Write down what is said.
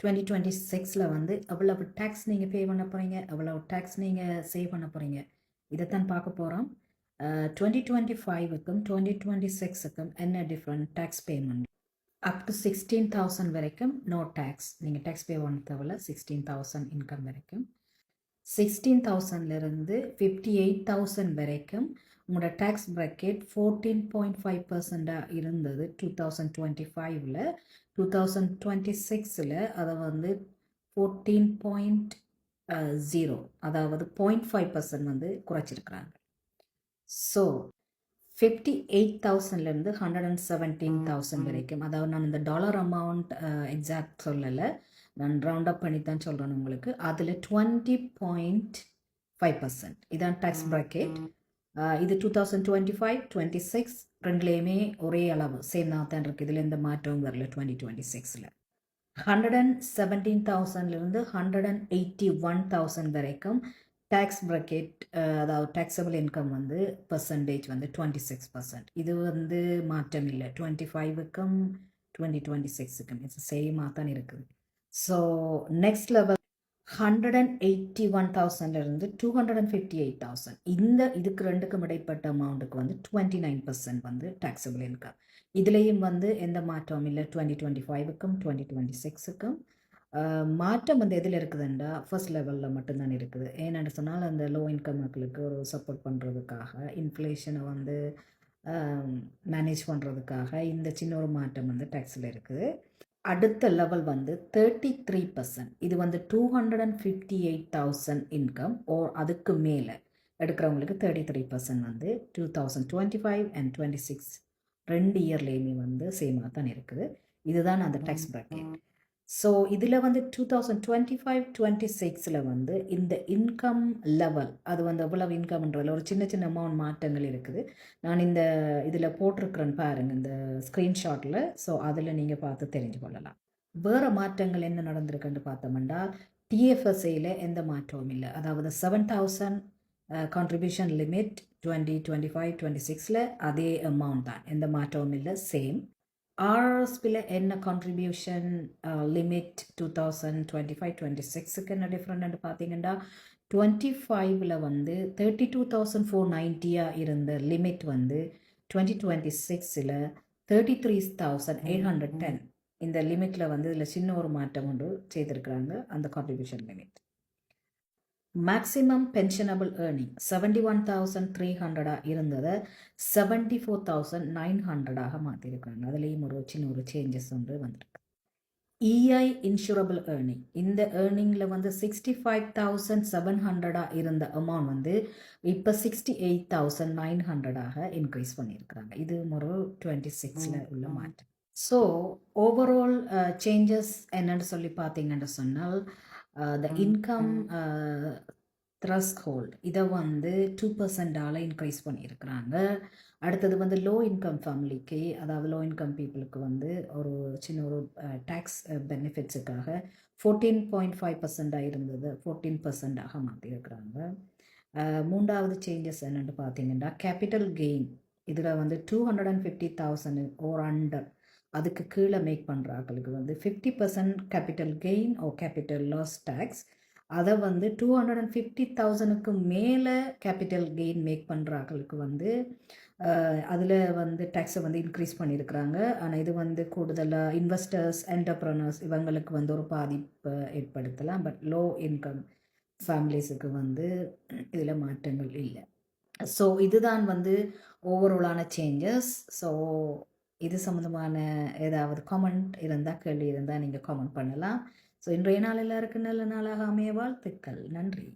2026ல் வந்து எவ்வளவு டேக்ஸ் நீங்கள் பே பண்ண போகிறீங்க, எவ்வளவு டேக்ஸ் நீங்கள் சேவ் பண்ண போகிறீங்க, இதைத்தான் பார்க்க போகிறோம். 2025க்கும் 2026க்கும் என்ன different tax payment. Up to 16,000 வரைக்கும் நோ டேக்ஸ், நீங்கள் டேக்ஸ் பே பண்ண தேவையில்ல. 16,000 இன்கம் வரைக்கும். 16,000லேருந்து 58,000 வரைக்கும் உங்களோட டேக்ஸ் ப்ராக்கெட் 14.5% இருந்தது 2025ல். 2026ல் அதை வந்து 14.0, அதாவது 0.5% வந்து குறைச்சிருக்கிறாங்க. ஸோ 58,000லேருந்து 117,000 வரைக்கும், அதாவது நான் இந்த டாலர் அமௌண்ட் எக்ஸாக்ட் சொல்லலை, நான் ரவுண்ட் அப் பண்ணி தான் சொல்கிறேன் உங்களுக்கு. அதில் 20.5% இதான் டேக்ஸ் ப்ராக்கெட். இது 2025-26 ரெண்டுலேயுமே ஒரே அளவு சேம் தான் இருக்குது. இதில் எந்த மாற்றமும் வரல. 2026ல் 117,000லேருந்து 181,000 வரைக்கும் டேக்ஸ் ப்ராக்கெட், அதாவது டேக்ஸபிள் இன்கம் வந்து பர்சன்டேஜ் வந்து 26%. இது வந்து மாற்றம் இல்லை 25க்கும் 2026க்கும். இட்ஸ் சேமாக தான் இருக்குது. ஸோ நெக்ஸ்ட் லெவல் 181,000லேருந்து 258,000. இதுக்கு ரெண்டுக்கும் இடைப்பட்ட அமௌண்ட்டுக்கு வந்து 29% வந்து டேக்ஸபிள் இன்கம். இதுலேயும் வந்து எந்த மாற்றமும் இல்லை 2025க்கும் 2026க்கும். மாற்றம் வந்து எதில் இருக்குதுண்டா ஃபர்ஸ்ட் லெவலில் மட்டும்தான் இருக்குது. ஏன்னு சொன்னால் அந்த லோ இன்கம் மக்களுக்கு ஒரு சப்போர்ட் பண்ணுறதுக்காக, இன்ஃப்ளேஷனை வந்து மேனேஜ் பண்ணுறதுக்காக இந்த சின்ன ஒரு மாற்றம் வந்து டேக்ஸில் இருக்குது. அடுத்த லெவல் வந்து 33%. இது வந்து 258,000 இன்கம் ஓர் அதுக்கு மேலே எடுக்கிறவங்களுக்கு 33% வந்து 2025 and 26 ரெண்டு இயர்லேயுமே வந்து சேமாக தான் இருக்குது. இதுதான் அந்த டேக்ஸ் ப்ராக்கெட். ஸோ இதில் வந்து 2025-26ல் வந்து இந்த இன்கம் லெவல், அது வந்து எவ்வளவு இன்கம்ன்றதில் ஒரு சின்ன சின்ன அமௌண்ட் மாற்றங்கள் இருக்குது. நான் இந்த இதில் போட்டிருக்கிறேன்னு பாருங்கள் இந்த ஸ்க்ரீன்ஷாட்டில். ஸோ அதில் நீங்கள் பார்த்து தெரிஞ்சு கொள்ளலாம். வேறு மாற்றங்கள் என்ன நடந்திருக்குன்னு பார்த்தோம்னா, டிஎஃப்எஸ்ஐயில் எந்த மாற்றமும் இல்லை. அதாவது 7,000 கான்ட்ரிபியூஷன் லிமிட் 2025-26ல் அதே அமௌண்ட் தான், எந்த மாற்றமும் இல்லை, சேம். ஆர்எஸ்பியில் என்ன கான்ட்ரிபியூஷன் லிமிட் 2025-26க்கு என்ன டிஃப்ரெண்ட்னு பார்த்தீங்கன்னா, 25ல் வந்து 32,490 இருந்த லிமிட் வந்து 2026ல் 33,810. இந்த லிமிட்டில் வந்து இதில் சின்ன ஒரு மாற்றம் ஒன்று செய்திருக்கிறாங்க. அந்த contribution limit. Maximum pensionable earning 71,300 இருந்ததை 74,900 மாற்றிருக்காங்க. அதுலேயும் ஒரு சின்ன ஒரு சேஞ்சஸ் வந்து வந்திருக்கு. இஐ இன்சூரபிள் ஏர்னிங், இந்த ஏர்னிங்கில் வந்து 65,700 இருந்த அமௌண்ட் வந்து இப்போ 68,900 இன்க்ரீஸ் பண்ணியிருக்கிறாங்க. இது ஒரு 26ல் உள்ள மாற்றம். ஸோ ஓவரால் சேஞ்சஸ் என்னென்னு சொல்லி பார்த்தீங்கன்னு சொன்னால், the income threshold இதை வந்து 2% இன்க்ரீஸ் பண்ணியிருக்கிறாங்க. அடுத்தது வந்து லோ இன்கம் ஃபேமிலிக்கு, அதாவது லோ இன்கம் பீப்புளுக்கு வந்து ஒரு சின்ன ஒரு டேக்ஸ் பெனிஃபிட்ஸுக்காக 14.5% இருந்தது 14% மாற்றியிருக்கிறாங்க. மூன்றாவது சேஞ்சஸ் என்னென்னு பார்த்தீங்கன்னா, கேபிட்டல் கெயின் இதில் வந்து 250,000 ஓர் அண்டர் அதுக்கு கீழே மேக் பண்ணுறாங்களுக்கு வந்து 50% கேபிட்டல் கெயின் ஓ கேபிட்டல் லாஸ் டேக்ஸ். அதை வந்து 250,000க்கு மேலே கேபிட்டல் கெயின் மேக் பண்ணுறாங்களுக்கு வந்து அதில் வந்து டேக்ஸை வந்து இன்க்ரீஸ் பண்ணியிருக்கிறாங்க. ஆனால் இது வந்து கூடுதலாக இன்வெஸ்டர்ஸ், என்டர்ப்ரனர்ஸ் இவங்களுக்கு வந்து ஒரு பாதிப்பை ஏற்படுத்தலாம். பட் லோ இன்கம் ஃபேமிலிஸுக்கு வந்து இதில் மாற்றங்கள் இல்லை. ஸோ இதுதான் வந்து ஓவராலான சேஞ்சஸ். ஸோ இது சம்மந்தமான ஏதாவது காமெண்ட் இருந்தால், கேள்வி இருந்தால் நீங்கள் காமெண்ட் பண்ணலாம். ஸோ இன்றைய நாள் எல்லாருக்கும் நல்ல நாளாக அமைய வாழ்த்துக்கள். நன்றி.